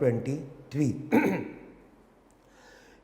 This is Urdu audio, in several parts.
23।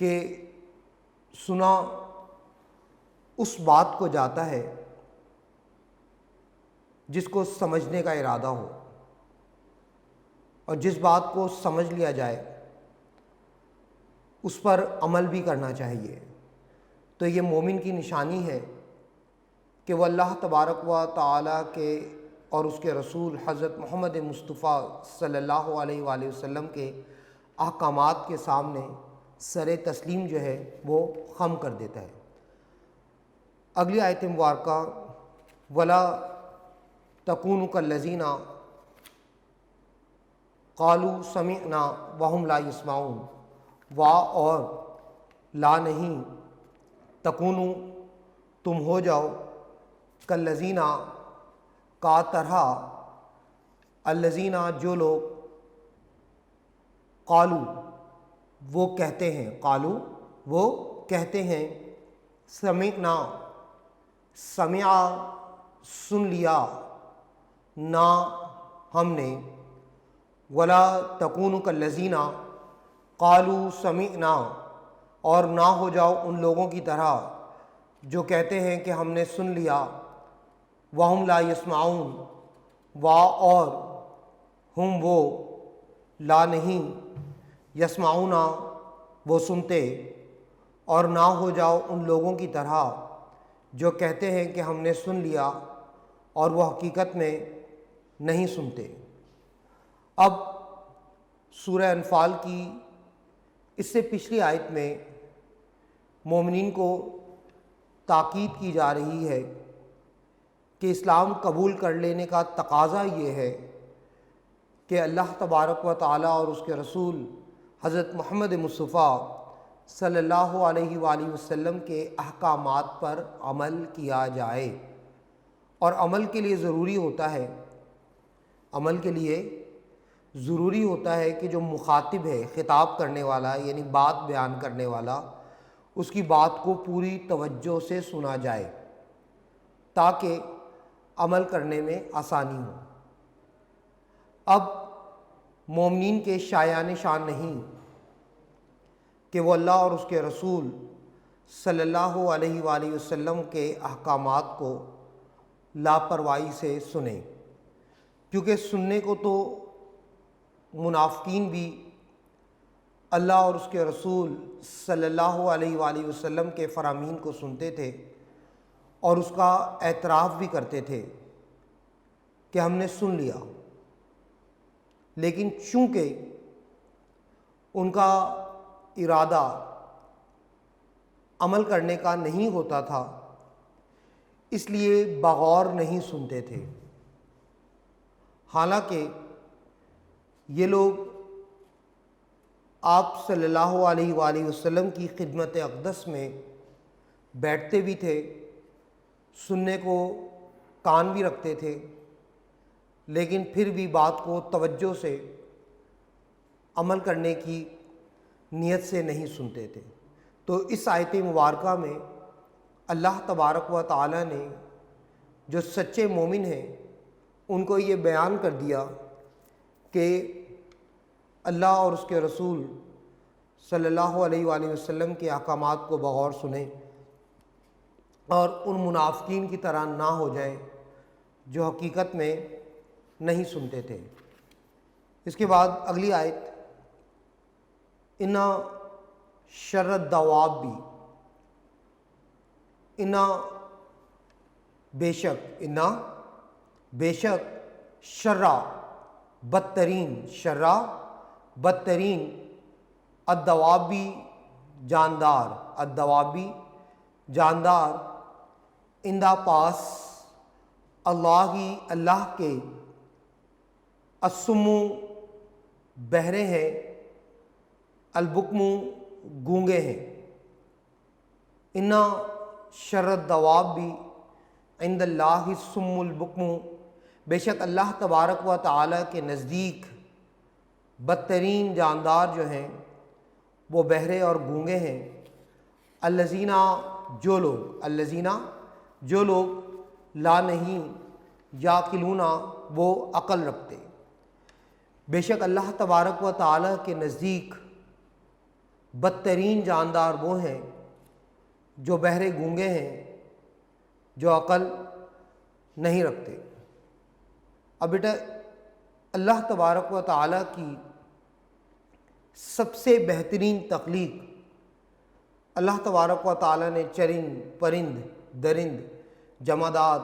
کہ سنا اس بات کو جاتا ہے جس کو سمجھنے کا ارادہ ہو، اور جس بات کو سمجھ لیا جائے اس پر عمل بھی کرنا چاہیے۔ تو یہ مومن کی نشانی ہے کہ وہ اللہ تبارک و تعالیٰ کے اور اس کے رسول حضرت محمد مصطفیٰ صلی اللہ علیہ وآلہ وسلم کے احکامات کے سامنے سر تسلیم جو ہے وہ خم کر دیتا ہے۔ اگلی آیت مبارکہ وَلَا تَكُونُوا كَالَّذِينَ قَالُوا سَمِعْنَا وَهُمْ لَا يَسْمَعُونَ، وا اور لا نہیں، تکونو تم ہو جاؤ، کالذین کا طرح، الذین جو لوگ، قالو وہ کہتے ہیں، قالو وہ کہتے ہیں، سمعنا سمعا سن لیا، نا ہم نے، ولا تکونوا کالذین قالوا سمعنا اور نہ ہو جاؤ ان لوگوں کی طرح جو کہتے ہیں کہ ہم نے سن لیا، وہم لا یسمعون، وا اور ہم وہ، لا نہیں، یسمعون وہ سنتے، اور نہ ہو جاؤ ان لوگوں کی طرح جو کہتے ہیں کہ ہم نے سن لیا اور وہ حقیقت میں نہیں سنتے۔ اب سورہ انفال کی اس سے پچھلی آیت میں مومنین کو تاکید کی جا رہی ہے کہ اسلام قبول کر لینے کا تقاضا یہ ہے کہ اللہ تبارک و تعالیٰ اور اس کے رسول حضرت محمد مصطفیٰ صلی اللہ علیہ وآلہ وسلم کے احکامات پر عمل کیا جائے، اور عمل کے لیے ضروری ہوتا ہے، عمل کے لیے ضروری ہوتا ہے کہ جو مخاطب ہے، خطاب کرنے والا یعنی بات بیان کرنے والا، اس کی بات کو پوری توجہ سے سنا جائے تاکہ عمل کرنے میں آسانی ہو۔ اب مومنین کے شایان شان نہیں کہ وہ اللہ اور اس کے رسول صلی اللہ علیہ وآلہ وسلم کے احکامات کو لاپرواہی سے سنیں، کیونکہ سننے کو تو منافقین بھی اللہ اور اس کے رسول صلی اللہ علیہ وآلہ وسلم کے فرامین کو سنتے تھے اور اس کا اعتراف بھی کرتے تھے کہ ہم نے سن لیا، لیکن چونکہ ان کا ارادہ عمل کرنے کا نہیں ہوتا تھا اس لیے بغور نہیں سنتے تھے۔ حالانکہ یہ لوگ آپ صلی اللہ علیہ وآلہ وسلم کی خدمت اقدس میں بیٹھتے بھی تھے، سننے کو کان بھی رکھتے تھے، لیکن پھر بھی بات کو توجہ سے عمل کرنے کی نیت سے نہیں سنتے تھے۔ تو اس آیت مبارکہ میں اللہ تبارک و تعالیٰ نے جو سچے مومن ہیں ان کو یہ بیان کر دیا کہ اللہ اور اس کے رسول صلی اللہ علیہ وآلہ وسلم کے احکامات کو بغور سنیں اور ان منافقین کی طرح نہ ہو جائیں جو حقیقت میں نہیں سنتے تھے۔ اس کے بعد اگلی آیت، اِنَّ شَرَّ الدَّوَابِ، بے شک شرّ بدترین الدوابی جاندار اندہ پاس اللہ کے السم بہرے ہیں، البکم گونگے ہیں۔ ان شر الدواب عند اللہ السم البکم، بے شک اللہ تبارک و تعالیٰ کے نزدیک بدترین جاندار جو ہیں وہ بہرے اور گونگے ہیں۔ الذین جو لوگ لا نہیں یعقلون وہ عقل رکھتے۔ بے شک اللہ تبارک و تعالیٰ کے نزدیک بدترین جاندار وہ ہیں جو بہرے گونگے ہیں، جو عقل نہیں رکھتے۔ اب بیٹا اللہ تبارک و تعالیٰ کی سب سے بہترین تخلیق، اللہ تبارک و تعالیٰ نے چرند، پرند، درند، جمادات،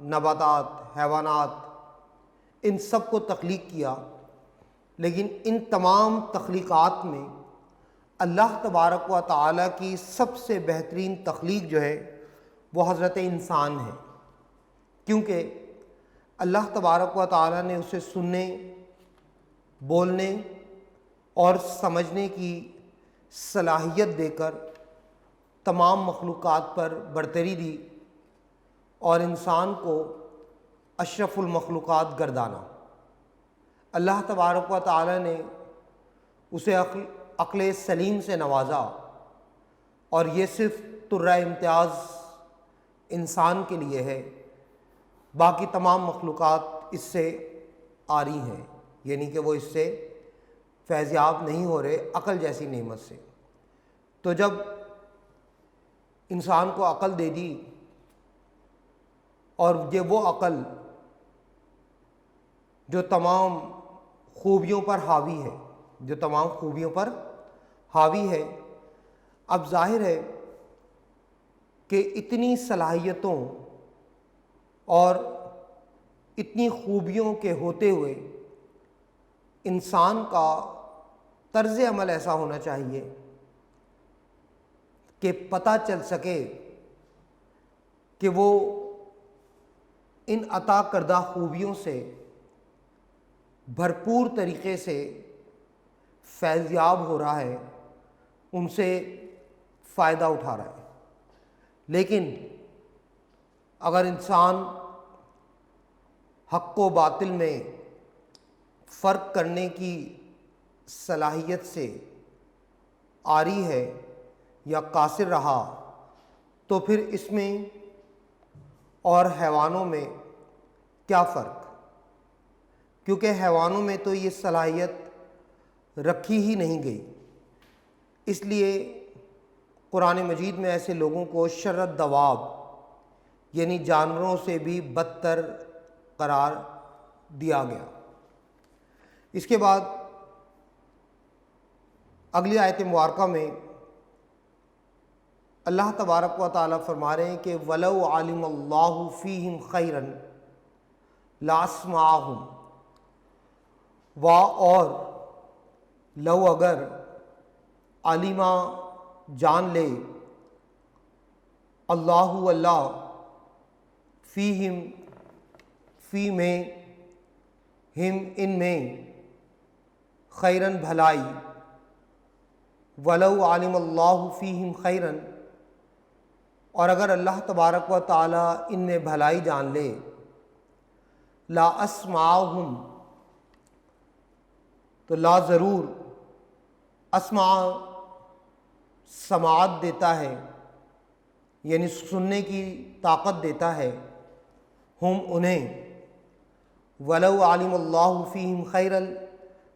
نباتات، حیوانات، ان سب کو تخلیق کیا، لیکن ان تمام تخلیقات میں اللہ تبارک و تعالیٰ کی سب سے بہترین تخلیق جو ہے وہ حضرت انسان ہے، کیونکہ اللہ تبارک و تعالیٰ نے اسے سننے، بولنے اور سمجھنے کی صلاحیت دے کر تمام مخلوقات پر برتری دی اور انسان کو اشرف المخلوقات گردانا۔ اللہ تبارک و تعالیٰ نے اسے عقل سلیم سے نوازا، اور یہ صرف طرہ امتیاز انسان کے لیے ہے، باقی تمام مخلوقات اس سے عاری ہیں، یعنی کہ وہ اس سے فیضیاب نہیں ہو رہے عقل جیسی نعمت سے۔ تو جب انسان کو عقل دے دی، اور یہ وہ عقل جو تمام خوبیوں پر حاوی ہے، جو تمام خوبیوں پر حاوی ہے، اب ظاہر ہے کہ اتنی صلاحیتوں اور اتنی خوبیوں کے ہوتے ہوئے انسان کا طرز عمل ایسا ہونا چاہیے کہ پتہ چل سکے کہ وہ ان عطا کردہ خوبیوں سے بھرپور طریقے سے فیضیاب ہو رہا ہے، ان سے فائدہ اٹھا رہا ہے۔ لیکن اگر انسان حق و باطل میں فرق کرنے کی صلاحیت سے عاری ہے یا قاصر رہا، تو پھر اس میں اور حیوانوں میں کیا فرق؟ کیونکہ حیوانوں میں تو یہ صلاحیت رکھی ہی نہیں گئی، اس لیے قرآن مجید میں ایسے لوگوں کو شر الدواب، یعنی جانوروں سے بھی بدتر قرار دیا گیا۔ اس کے بعد اگلی آیت مبارکہ میں اللہ تبارک و تعالیٰ فرما رہے ہیں کہ وَلَوْ عَلِمَ اللَّهُ فِيهِمْ خَيْرًا لَأَسْمَعَهُمْ، اور لو اگر عالمہ جان لے اللہ فیہم، فی میں، ہم ان میں، خیرن بھلائی، ولو عالم اللہ فیہم خیرن، اور اگر اللہ تبارک و تعالیٰ ان میں بھلائی جان لے، لا اسمعہم، تو لا ضرور، اسمع سماعت دیتا ہے، یعنی سننے کی طاقت دیتا ہے، ہم انہیں، ولو عالم اللہ فیہم خیرا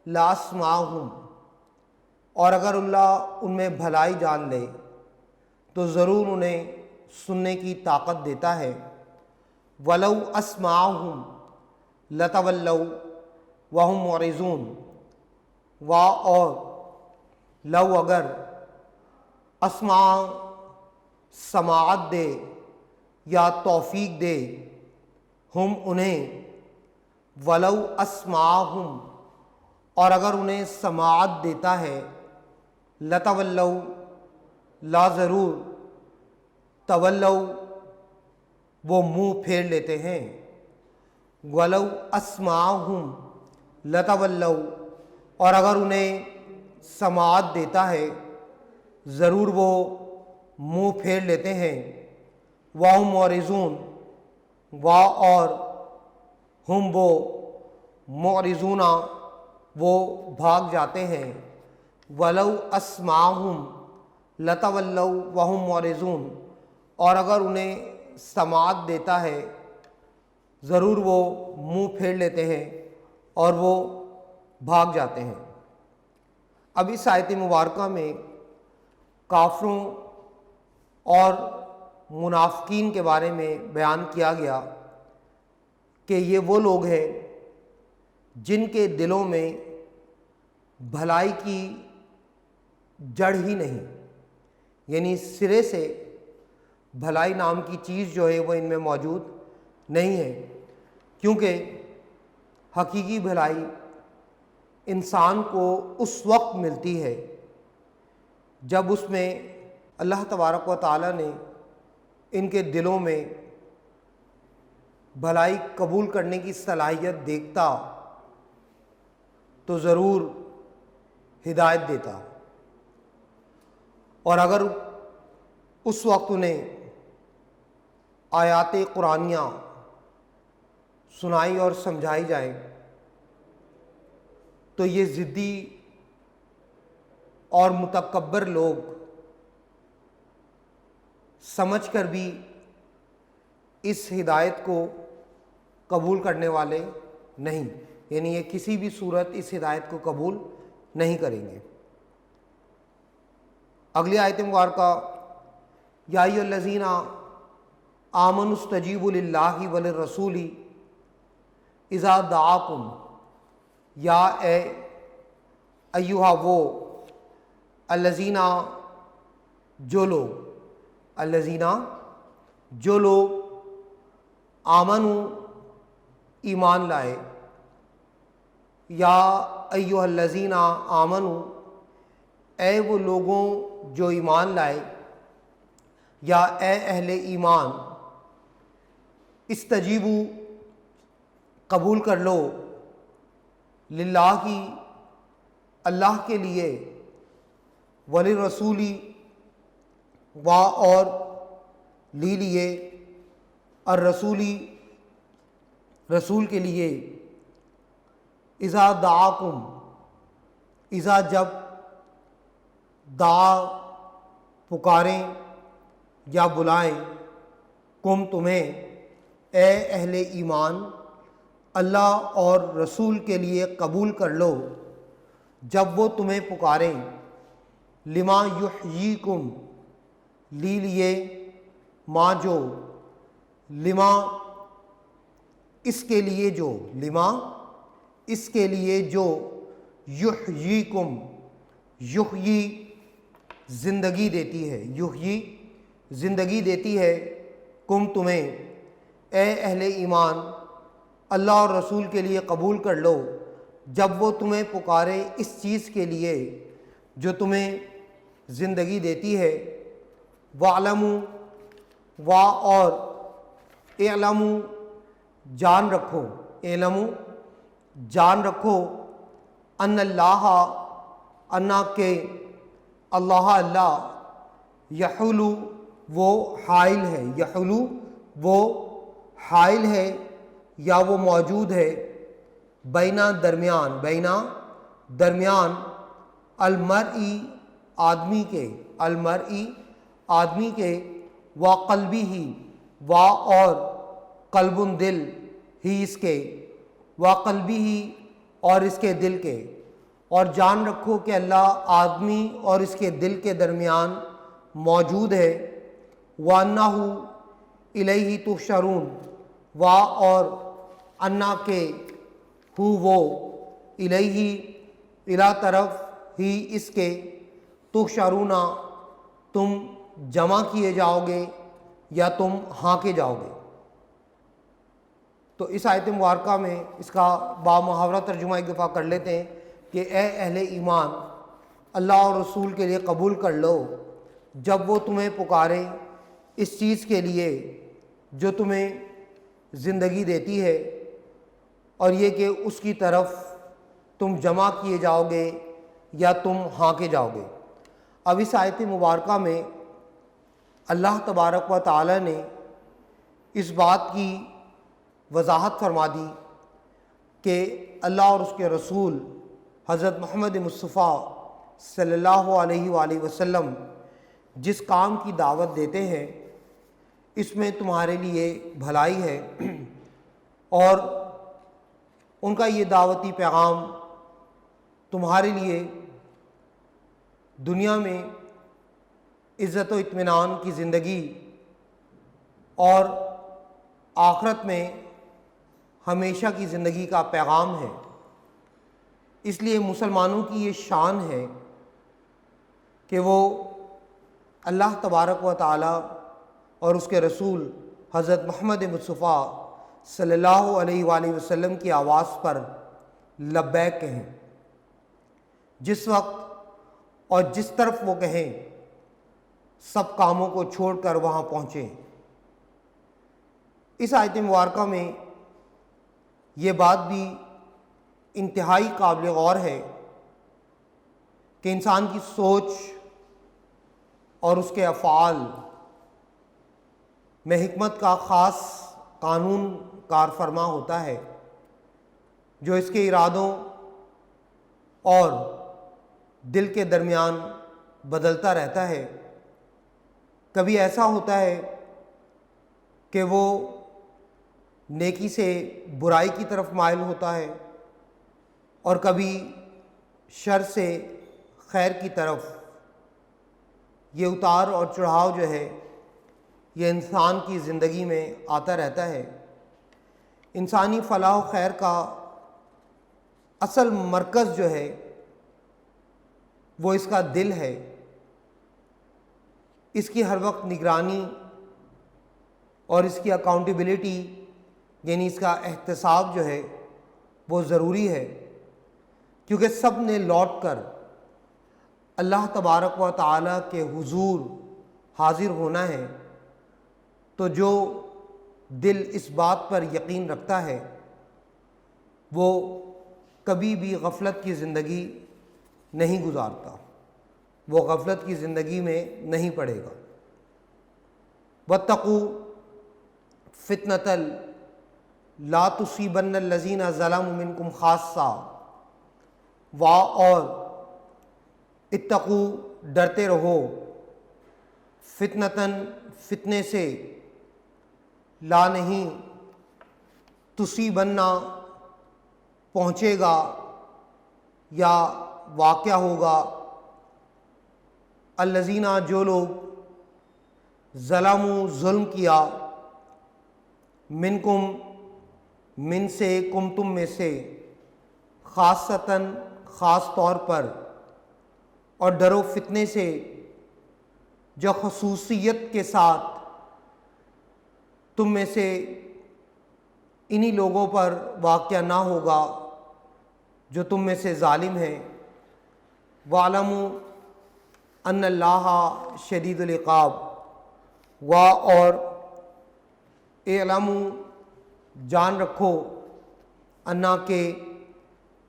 لا اسمعہم، اور اگر اللہ ان میں بھلائی جان لے تو ضرور انہیں سننے کی طاقت دیتا ہے، ولو اسمعہم لتولوا وہم معرضون، اور لو اگر اسمع سماعت دے یا توفیق دے، ہم انہیں، ولو اسمعہم، اور اگر انہیں سماعت دیتا ہے، لتولوا، لا ضرور، تولوا، وہ منہ پھیر لیتے ہیں، ولو اسمعہم لتولوا، اور اگر انہیں سماعت دیتا ہے ضرور وہ منہ پھیر لیتے ہیں، وَهُمْ مُعْرِضُونَ، اور ہم وہ معرضون، وہ بھاگ جاتے ہیں، وَلَوْ أَسْمَعَهُمْ لَتَوَلَّوْا وَهُمْ مُعْرِضُونَ، اور اگر انہیں سماعت دیتا ہے ضرور وہ منہ پھیر لیتے ہیں اور وہ بھاگ جاتے ہیں۔ اب اس آیت مبارکہ میں کافروں اور منافقین کے بارے میں بیان کیا گیا کہ یہ وہ لوگ ہیں جن کے دلوں میں بھلائی کی جڑ ہی نہیں، یعنی سرے سے بھلائی نام کی چیز جو ہے وہ ان میں موجود نہیں ہے، کیونکہ حقیقی بھلائی انسان کو اس وقت ملتی ہے جب اس میں اللہ تبارک و تعالیٰ نے ان کے دلوں میں بھلائی قبول کرنے کی صلاحیت دیکھتا تو ضرور ہدایت دیتا، اور اگر اس وقت انہیں آیات قرآنیہ سنائی اور سمجھائی جائیں تو یہ ضدی اور متکبر لوگ سمجھ کر بھی اس ہدایت کو قبول کرنے والے نہیں، یعنی یہ کسی بھی صورت اس ہدایت کو قبول نہیں کریں گے۔ اگلی آیت مبارکہ، یا ایھا الذین آمنوا استجیبوا للہ وللرسول اذا دعاکم، یا اے ایہا وہ الذین جو لوگ آمنوا ایمان لائے، یا ایھا الذین آمنوا اے وہ لوگوں جو ایمان لائے، یا اے اہل ایمان، استجیبوا قبول کر لو، للہ اللہ کے لیے، وللرسول و اور لیے الرسولی رسول کے لیے، اذا دعاکم، اذا جب، دعا پکاریں یا بلائیں، کم تمہیں، اے اہل ایمان، اللہ اور رسول کے لیے قبول کر لو جب وہ تمہیں پکاریں، لما یحییکم، لیے ما جو، لما اس کے لیے جو، لما اس کے لیے جو، یحییکم، یحیی زندگی دیتی ہے، یحیی زندگی دیتی ہے، کم تمہیں، اے اہل ایمان، اللہ اور رسول کے لیے قبول کر لو جب وہ تمہیں پکارے اس چیز کے لیے جو تمہیں زندگی دیتی ہے، وَاعْلَمُوا، وا اور اعلموا جان رکھو، اعلموا جان رکھو، ان اللہ، انا کہ اللہ یحول وہ حائل ہے، یحول وہ حائل ہے یا وہ موجود ہے، درمیان المرئی آدمی کے و قلبی ہی، و اور قلب دل ہی اس کے، و قلبی ہی اور اس کے دل کے، اور جان رکھو کہ اللہ آدمی اور اس کے دل کے درمیان موجود ہے، وَأَنَّهُ إِلَيْهِ تُحْشَرُونَ، و اور انا کے وہ الیہ طرف ہی اس کے، تحشرون تم جمع کیے جاؤ گے یا تم ہانکے جاؤ گے۔ تو اس آیت مبارکہ میں اس کا بامحاورہ ترجمہ ایک دفعہ کر لیتے ہیں کہ اے اہل ایمان، اللہ اور رسول کے لیے قبول کر لو جب وہ تمہیں پکاریں اس چیز کے لیے جو تمہیں زندگی دیتی ہے، اور یہ کہ اس کی طرف تم جمع کیے جاؤ گے یا تم ہانکے جاؤ گے۔ اب اس آیت مبارکہ میں اللہ تبارک و تعالی نے اس بات کی وضاحت فرما دی کہ اللہ اور اس کے رسول حضرت محمد مصطفیٰ صلی اللہ علیہ وآلہ وسلم جس کام کی دعوت دیتے ہیں اس میں تمہارے لیے بھلائی ہے، اور ان کا یہ دعوتی پیغام تمہارے لیے دنیا میں عزت و اطمینان کی زندگی اور آخرت میں ہمیشہ کی زندگی کا پیغام ہے۔ اس لیے مسلمانوں کی یہ شان ہے کہ وہ اللہ تبارک و تعالی اور اس کے رسول حضرت محمد مصطفیٰ صلی اللہ علیہ وآلہ وسلم کی آواز پر لبیک کہیں، جس وقت اور جس طرف وہ کہیں سب کاموں کو چھوڑ کر وہاں پہنچیں۔ اس آیت مبارکہ میں یہ بات بھی انتہائی قابل غور ہے کہ انسان کی سوچ اور اس کے افعال میں حکمت کا خاص قانون کار فرما ہوتا ہے، جو اس کے ارادوں اور دل کے درمیان بدلتا رہتا ہے۔ کبھی ایسا ہوتا ہے کہ وہ نیکی سے برائی کی طرف مائل ہوتا ہے، اور کبھی شر سے خیر کی طرف۔ یہ اتار اور چڑھاؤ جو ہے یہ انسان کی زندگی میں آتا رہتا ہے۔ انسانی فلاح و خیر کا اصل مرکز جو ہے وہ اس کا دل ہے۔ اس کی ہر وقت نگرانی اور اس کی اکاؤنٹیبلٹی یعنی اس کا احتساب جو ہے وہ ضروری ہے، کیونکہ سب نے لوٹ کر اللہ تبارک و تعالیٰ کے حضور حاضر ہونا ہے۔ تو جو دل اس بات پر یقین رکھتا ہے وہ کبھی بھی غفلت کی زندگی نہیں گزارتا، وہ غفلت کی زندگی میں نہیں پڑے گا۔ واتقوا فتنة لا تصیبن الذین ظلموا منکم خاصہ، اور اتقوا ڈرتے رہو، فتنتاً فتنے سے، لا نہیں، تصیبن پہنچے گا یا واقع ہوگا، الذین جو لوگ ظلموا ظلم کیا، منکم من سے، کم تم میں سے، خاصتاً خاص طور پر، اور ڈرو فتنے سے جو خصوصیت کے ساتھ تم میں سے انہی لوگوں پر واقع نہ ہوگا جو تم میں سے ظالم ہیں۔ وَاعْلَمُوا أَنَّ اللَّهَ شَدِيدُ الْعِقَابِ، اور اعلموا جان رکھو، انا کہ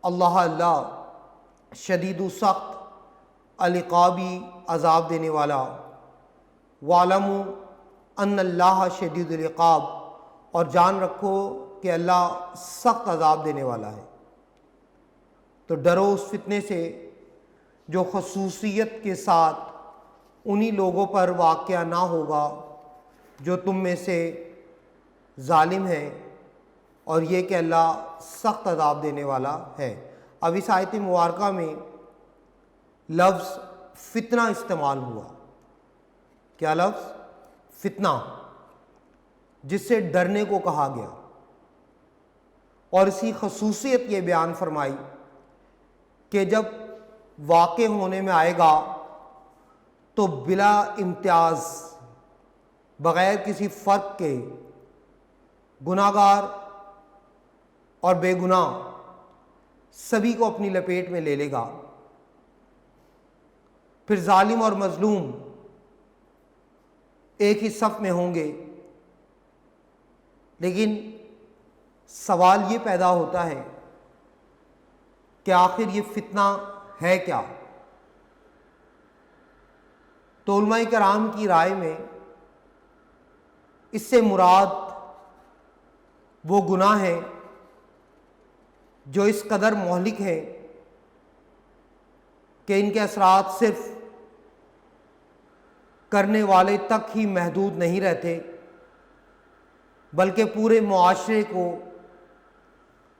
اللہ شدید و سخت، العقابی عذاب دینے والا، وَاعْلَمُوا أَنَّ اللَّهَ شَدِيدُ الْعِقَابِ، اور جان رکھو کہ اللہ سخت عذاب دینے والا ہے۔ تو ڈرو اس فتنے سے جو خصوصیت کے ساتھ انہی لوگوں پر واقع نہ ہوگا جو تم میں سے ظالم ہیں، اور یہ کہ اللہ سخت عذاب دینے والا ہے۔ اب اس آیت مبارکہ میں لفظ فتنہ استعمال ہوا۔ کیا لفظ؟ فتنہ، جس سے ڈرنے کو کہا گیا، اور اسی خصوصیت یہ بیان فرمائی کہ جب واقع ہونے میں آئے گا تو بلا امتیاز، بغیر کسی فرق کے، گناہ گار اور بے گناہ سبھی کو اپنی لپیٹ میں لے لے گا۔ پھر ظالم اور مظلوم ایک ہی صف میں ہوں گے، لیکن سوال یہ پیدا ہوتا ہے کہ آخر یہ فتنہ ہے کیا؟ تو علماء کرام کی رائے میں اس سے مراد وہ گناہ ہیں جو اس قدر مہلک ہیں کہ ان کے اثرات صرف کرنے والے تک ہی محدود نہیں رہتے، بلکہ پورے معاشرے کو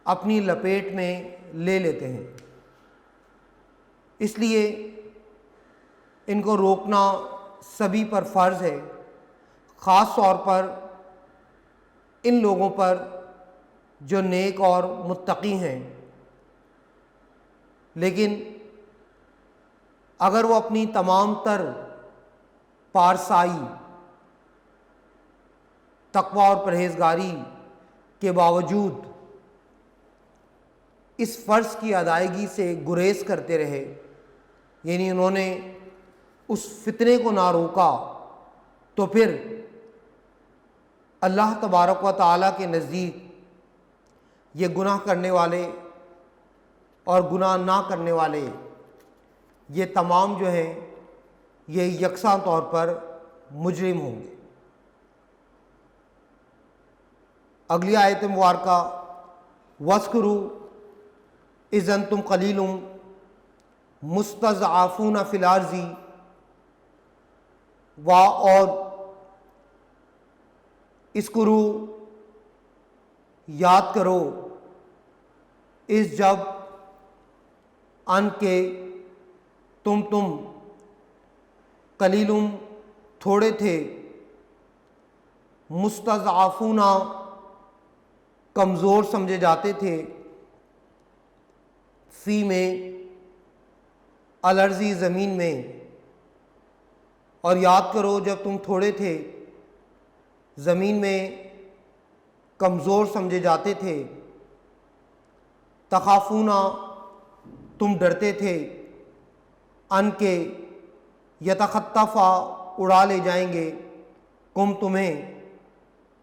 اپنی لپیٹ میں لے لیتے ہیں۔ اس لیے ان کو روکنا سبھی پر فرض ہے، خاص طور پر ان لوگوں پر جو نیک اور متقی ہیں، لیکن اگر وہ اپنی تمام تر پارسائی، تقوی اور پرہیزگاری کے باوجود اس فرض کی ادائیگی سے گریز کرتے رہے، یعنی انہوں نے اس فتنے کو نہ روکا، تو پھر اللہ تبارک و تعالیٰ کے نزدیک یہ گناہ کرنے والے اور گناہ نہ کرنے والے، یہ تمام جو ہیں یہ یکساں طور پر مجرم ہوں گے۔ اگلی آیت مبارکہ وَاذْكُرُوا إِذْ أَنْتُمْ قَلِيلٌ مُسْتَضْعَفُونَ فِي الْأَرْضِ، اور اذکروا یاد کرو، اس جب ان کے تم قلیل تھوڑے تھے، مستضعفون کمزور سمجھے جاتے تھے، فی میں الارضی زمین میں، اور یاد کرو جب تم تھوڑے تھے، زمین میں کمزور سمجھے جاتے تھے، تخافون تم ڈرتے تھے، ان کے یتخطف اڑا لے جائیں گے، کم تمہیں،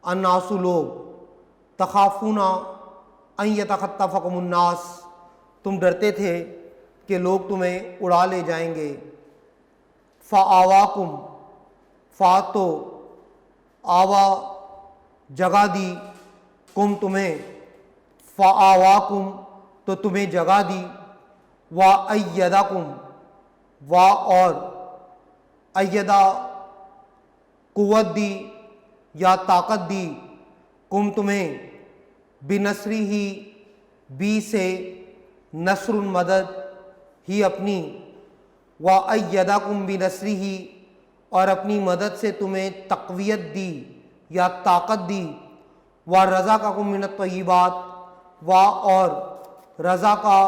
الناس لوگ، تخافون ان یتخطفکم الناس تم ڈرتے تھے کہ لوگ تمہیں اڑا لے جائیں گے، فآواکم تو آوا جگہ دی، کم تمہیں، فآواکم تو تمہیں جگہ دی، وَأَيَّدَكُمْ اور ایدہ قوت دی یا طاقت دی، کم تمہیں، بنصری ہی، بی سے نصر مدد ہی اپنی، وَأَيَّدَكُمْ بِنَصْرِهِ اور اپنی مدد سے تمہیں تقویت دی یا طاقت دی، وَرَزَقَكُم مِّنَ الطَّيِّبَاتِ اور رزا کا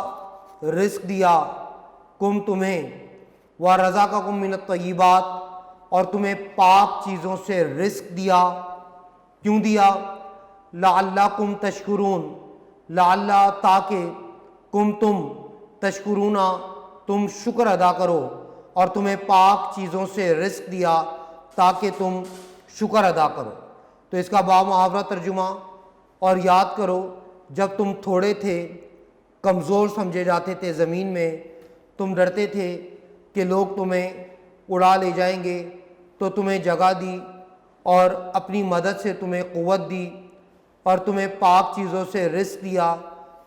رزق دیا، کم تمہیں، وَرَزَقَكُم مِّنَ الطَّيِّبَاتِ اور تمہیں پاک چیزوں سے رزق دیا، کیوں دیا؟ لَعَلَّكُمْ تَشْكُرُونَ لعلہ تاکہ، تم تشکرون تم شکر ادا کرو، اور تمہیں پاک چیزوں سے رزق دیا تاکہ تم شکر ادا کرو۔ تو اس کا بامحاورہ ترجمہ، اور یاد کرو جب تم تھوڑے تھے، کمزور سمجھے جاتے تھے زمین میں، تم ڈرتے تھے کہ لوگ تمہیں اڑا لے جائیں گے، تو تمہیں جگہ دی اور اپنی مدد سے تمہیں قوت دی، اور تمہیں پاک چیزوں سے رزق دیا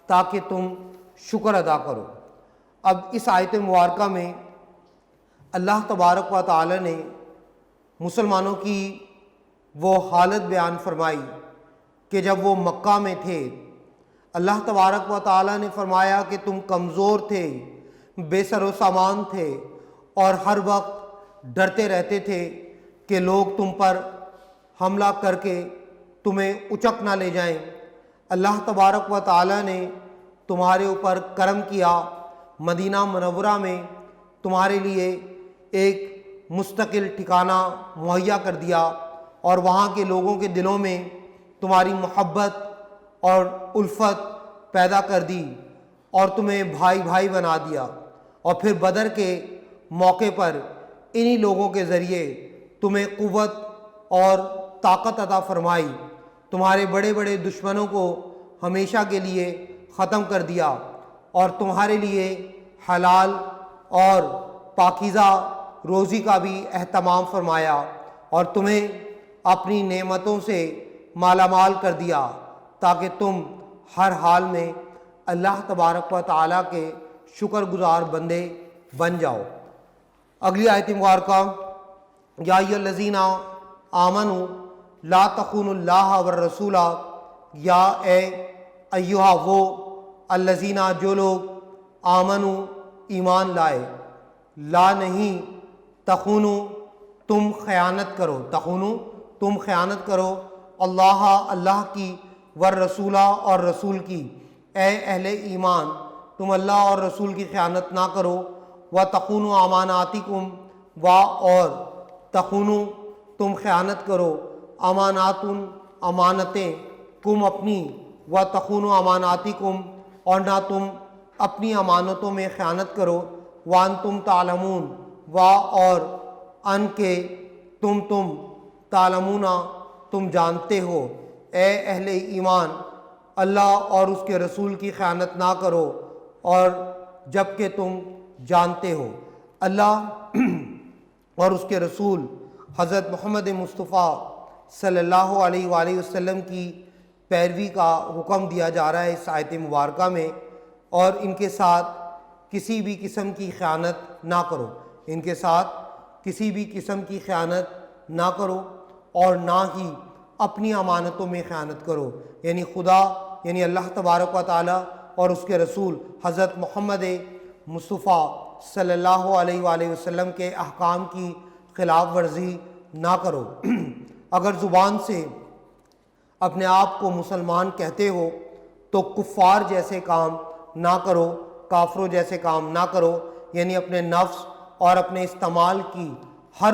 تاکہ تم شکر ادا کرو۔ اب اس آیت مبارکہ میں اللہ تبارک و تعالی نے مسلمانوں کی وہ حالت بیان فرمائی کہ جب وہ مکہ میں تھے، اللہ تبارک و تعالی نے فرمایا کہ تم کمزور تھے، بے سر و سامان تھے، اور ہر وقت ڈرتے رہتے تھے کہ لوگ تم پر حملہ کر کے تمہیں اچک نہ لے جائیں۔ اللہ تبارک و تعالی نے تمہارے اوپر کرم کیا، مدینہ منورہ میں تمہارے لیے ایک مستقل ٹھکانہ مہیا کر دیا، اور وہاں کے لوگوں کے دلوں میں تمہاری محبت اور الفت پیدا کر دی، اور تمہیں بھائی بھائی بنا دیا، اور پھر بدر کے موقع پر انہی لوگوں کے ذریعے تمہیں قوت اور طاقت عطا فرمائی، تمہارے بڑے بڑے دشمنوں کو ہمیشہ کے لیے ختم کر دیا، اور تمہارے لیے حلال اور پاکیزہ روزی کا بھی اہتمام فرمایا، اور تمہیں اپنی نعمتوں سے مالا مال کر دیا تاکہ تم ہر حال میں اللہ تبارک و تعالیٰ کے شکر گزار بندے بن جاؤ۔ اگلی آیت مبارکہ، یا ایھا الذین آمنوا لا تخونوا اللہ والرسول، یا اے ایھا وہ الذین جو لوگ آمنوا ایمان لائے، لا نہیں، تخونوا تم خیانت کرو، تخونو تم خیانت کرو، اللہ کی، والرسولہ اور رسول کی، اے اہل ایمان تم اللہ اور رسول کی خیانت نہ کرو، وتخونوا اماناتکم، اور تخونو تم خیانت کرو، امانتیں کم اپنی، وتخونوا اماناتکم اور نہ تم اپنی امانتوں میں خیانت کرو، وانتم تعلمون، اور ان کے تم تعلمون تم جانتے ہو، اے اہل ایمان اللہ اور اس کے رسول کی خیانت نہ کرو اور جب کہ تم جانتے ہو۔ اللہ اور اس کے رسول حضرت محمد مصطفیٰ صلی اللہ علیہ وآلہ وسلم کی پیروی کا حکم دیا جا رہا ہے اس آیت مبارکہ میں، اور ان کے ساتھ کسی بھی قسم کی خیانت نہ کرو، ان کے ساتھ کسی بھی قسم کی خیانت نہ کرو اور نہ ہی اپنی امانتوں میں خیانت کرو، یعنی خدا یعنی اللہ تبارک و تعالیٰ اور اس کے رسول حضرت محمد مصطفیٰ صلی اللہ علیہ وآلہ وسلم کے احکام کی خلاف ورزی نہ کرو۔ اگر زبان سے اپنے آپ کو مسلمان کہتے ہو تو کفار جیسے کام نہ کرو، کافروں جیسے کام نہ کرو، یعنی اپنے نفس اور اپنے استعمال کی ہر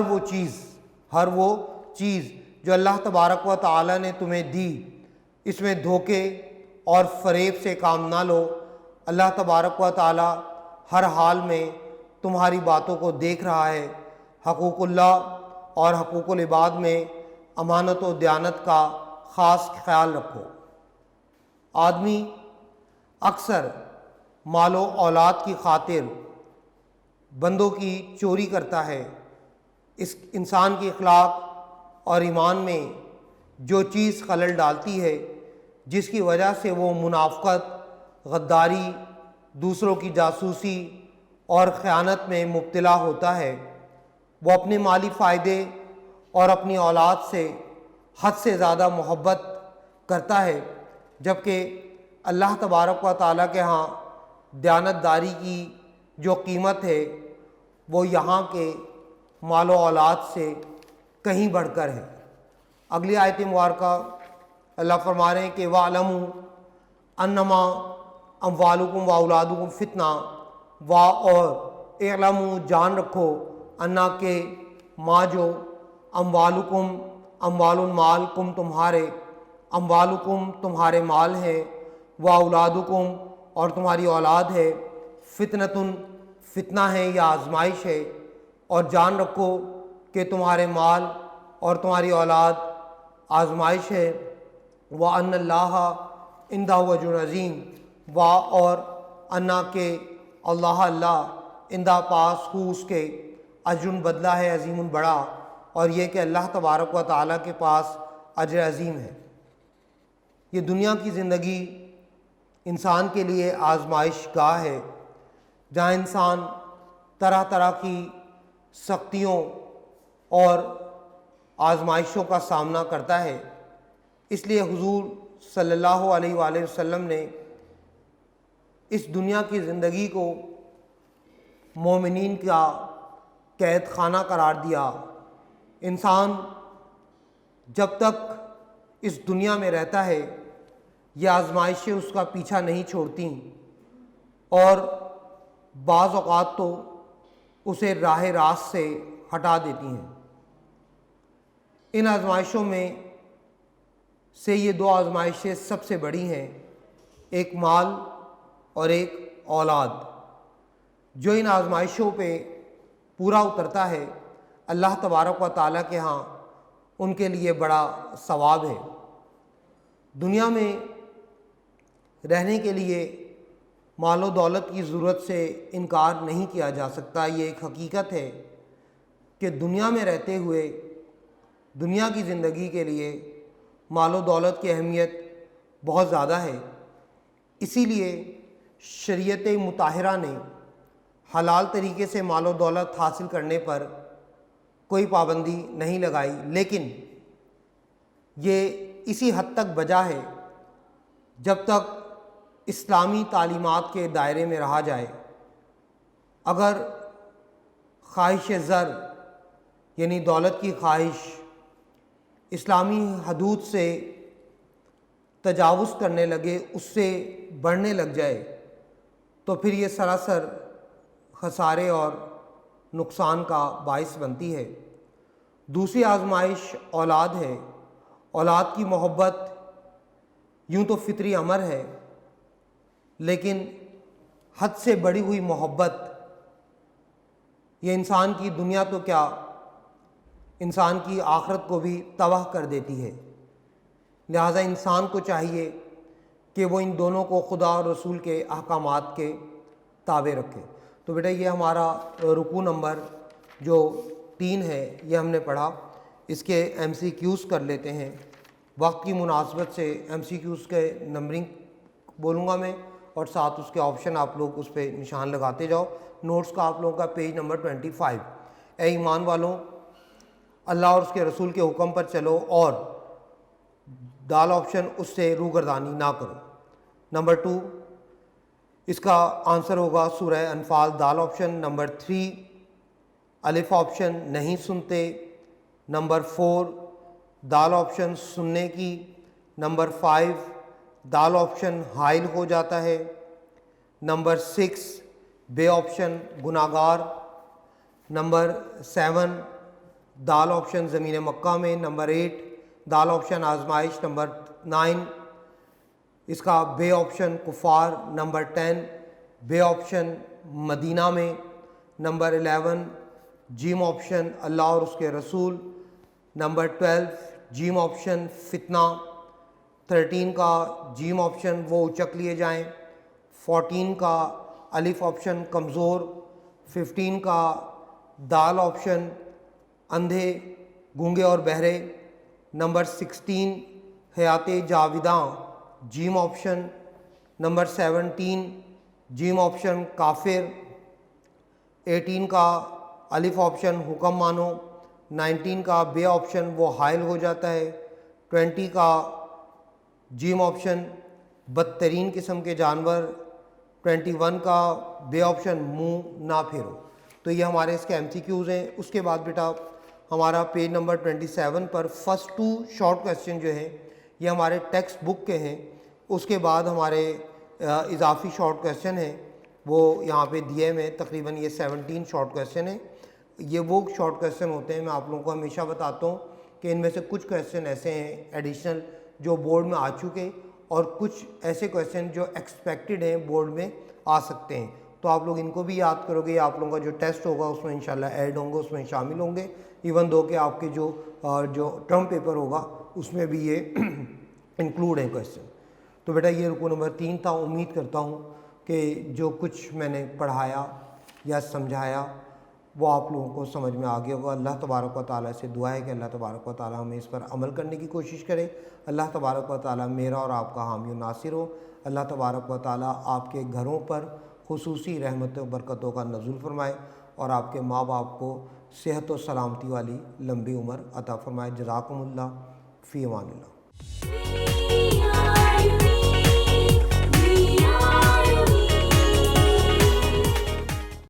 وہ چیز جو اللہ تبارک و تعالیٰ نے تمہیں دی، اس میں دھوکے اور فریب سے کام نہ لو۔ اللہ تبارک و تعالیٰ ہر حال میں تمہاری باتوں کو دیکھ رہا ہے۔ حقوق اللہ اور حقوق العباد میں امانت و دیانت کا خاص خیال رکھو۔ آدمی اکثر مال و اولاد کی خاطر بندوں کی چوری کرتا ہے۔ اس انسان کی اخلاق اور ایمان میں جو چیز خلل ڈالتی ہے، جس کی وجہ سے وہ منافقت، غداری، دوسروں کی جاسوسی اور خیانت میں مبتلا ہوتا ہے، وہ اپنے مالی فائدے اور اپنی اولاد سے حد سے زیادہ محبت کرتا ہے، جبکہ اللہ تبارک و تعالیٰ کے ہاں دیانتداری کی جو قیمت ہے وہ یہاں کے مال و اولاد سے کہیں بڑھ کر ہے۔ اگلی آیت مبارکہ اللہ فرما رہے ہیں کہ وَاعْلَمُوا أَنَّمَا أَمْوَالُكُمْ وَأَوْلَادُكُمْ فِتْنَةٌ، اور اعلموا جان رکھو، انا کہ ما جو، اموالکم اموال مال، کم تمہارے، اموالکم تمہارے مال ہے، واولادکم اور تمہاری اولاد ہے، فتنۃ فتنہ ہے یا آزمائش ہے، اور جان رکھو کہ تمہارے مال اور تمہاری اولاد آزمائش ہے، وَأَنَّ اللَّهَ عِندَهُ أَجْرٌ عَظِيمٌ، اور انا کہ اللہ عندہ پاس ہو اس کے اجر بدلہ ہے عظیم بڑا، اور یہ کہ اللہ تبارک و تعالیٰ کے پاس اجر عظیم ہے۔ یہ دنیا کی زندگی انسان کے لیے آزمائش گاہ ہے، جہاں انسان طرح طرح کی سختیوں اور آزمائشوں کا سامنا کرتا ہے۔ اس لیے حضور صلی اللہ علیہ وآلہ وسلم نے اس دنیا کی زندگی کو مومنین کا قید خانہ قرار دیا۔ انسان جب تک اس دنیا میں رہتا ہے یہ آزمائشیں اس کا پیچھا نہیں چھوڑتیں، اور بعض اوقات تو اسے راہ راست سے ہٹا دیتی ہیں۔ ان آزمائشوں میں سے یہ دو آزمائشیں سب سے بڑی ہیں، ایک مال اور ایک اولاد۔ جو ان آزمائشوں پہ پورا اترتا ہے اللہ تبارک و تعالیٰ کے ہاں ان کے لیے بڑا ثواب ہے۔ دنیا میں رہنے کے لیے مال و دولت کی ضرورت سے انکار نہیں کیا جا سکتا۔ یہ ایک حقیقت ہے کہ دنیا میں رہتے ہوئے دنیا کی زندگی کے لیے مال و دولت کی اہمیت بہت زیادہ ہے۔ اسی لیے شریعت مطہرہ نے حلال طریقے سے مال و دولت حاصل کرنے پر کوئی پابندی نہیں لگائی، لیکن یہ اسی حد تک بجا ہے جب تک اسلامی تعلیمات کے دائرے میں رہا جائے۔ اگر خواہش زر یعنی دولت کی خواہش اسلامی حدود سے تجاوز کرنے لگے، اس سے بڑھنے لگ جائے، تو پھر یہ سراسر خسارے اور نقصان کا باعث بنتی ہے۔ دوسری آزمائش اولاد ہے۔ اولاد کی محبت یوں تو فطری امر ہے، لیکن حد سے بڑھی ہوئی محبت یہ انسان کی دنیا تو کیا، انسان کی آخرت کو بھی تباہ کر دیتی ہے۔ لہٰذا انسان کو چاہیے کہ وہ ان دونوں کو خدا اور رسول کے احکامات کے تابع رکھے۔ تو بیٹا یہ ہمارا رکوع نمبر جو 3 ہے یہ ہم نے پڑھا۔ اس کے ایم سی کیوز کر لیتے ہیں۔ وقت کی مناسبت سے ایم سی کیوز کے نمبرنگ بولوں گا میں، اور ساتھ اس کے آپشن آپ لوگ اس پہ نشان لگاتے جاؤ۔ نوٹس کا آپ لوگوں کا پیج نمبر 25۔ اے ایمان والوں، اللہ اور اس کے رسول کے حکم پر چلو اور دال آپشن اس سے روگردانی نہ کرو۔ نمبر 2 اس کا آنسر ہوگا سورہ انفال، دال آپشن۔ نمبر 3 الف آپشن نہیں سنتے۔ نمبر 4 دال آپشن سننے کی۔ نمبر 5 دال آپشن حائل ہو جاتا ہے۔ نمبر 6 بے آپشن گناہگار۔ نمبر 7 دال آپشن زمین مکہ میں۔ نمبر 8 دال آپشن آزمائش۔ نمبر 9 اس کا بے آپشن کفار۔ نمبر 10 بے آپشن مدینہ میں۔ نمبر 11 جیم آپشن اللہ اور اس کے رسول۔ نمبر 12 جیم آپشن فتنہ۔ 13 کا جیم آپشن وہ اچک لیے جائیں۔ 14 کا الف آپشن کمزور۔ 15 کا دال آپشن اندھے گونگے اور بہرے۔ نمبر 16 حیات جاویداں جیم آپشن۔ نمبر 17 جیم آپشن کافر۔ 18 کا الف آپشن حکم مانو۔ 19 کا بے آپشن وہ حائل ہو جاتا ہے۔ 20 کا جیم آپشن بدترین قسم کے جانور۔ 21 کا بے آپشن منہ نہ پھیرو۔ تو یہ ہمارے اس کے ایم سی کیوز ہیں۔ اس کے بعد بیٹا ہمارا پیج نمبر 27 پر فرسٹ 2 شارٹ کویسچن جو ہیں یہ ہمارے ٹیکسٹ بک کے ہیں۔ اس کے بعد ہمارے اضافی شارٹ کویسچن ہیں وہ یہاں پہ دیے میں، تقریباً یہ 17 شارٹ کویسچن ہیں۔ یہ وہ شارٹ کویسچن ہوتے ہیں، میں آپ لوگوں کو ہمیشہ بتاتا ہوں کہ ان میں سے کچھ کویسچن ایسے ہیں ایڈیشنل جو بورڈ میں آ چکے، اور کچھ ایسے کویسچن جو ایکسپیکٹڈ ہیں بورڈ میں آ سکتے ہیں۔ تو آپ لوگ ان کو بھی یاد کرو گے، آپ لوگوں کا جو ٹیسٹ ہوگا اس میں انشاءاللہ ایڈ ہوں گے، اس میں شامل ہوں گے، ایون دو کہ آپ کے جو ٹرم پیپر ہوگا اس میں بھی یہ انکلوڈ ہیں کویسچن۔ تو بیٹا یہ رکوع نمبر 3 تھا۔ امید کرتا ہوں کہ جو کچھ میں نے پڑھایا یا سمجھایا وہ آپ لوگوں کو سمجھ میں آ گیا ہوگا۔ اللہ تبارک و تعالیٰ سے دعا ہے کہ اللہ تبارک و تعالیٰ ہمیں اس پر عمل کرنے کی کوشش کرے۔ اللہ تبارک و تعالیٰ میرا اور آپ کا حامی و ناصر ہو۔ اللہ تبارک و تعالیٰ آپ کے گھروں پر خصوصی رحمت و برکتوں کا نزول فرمائے، اور آپ کے ماں باپ کو صحت و سلامتی والی لمبی عمر عطا فرمائے۔ جزاکم اللہ، فی امان اللہ۔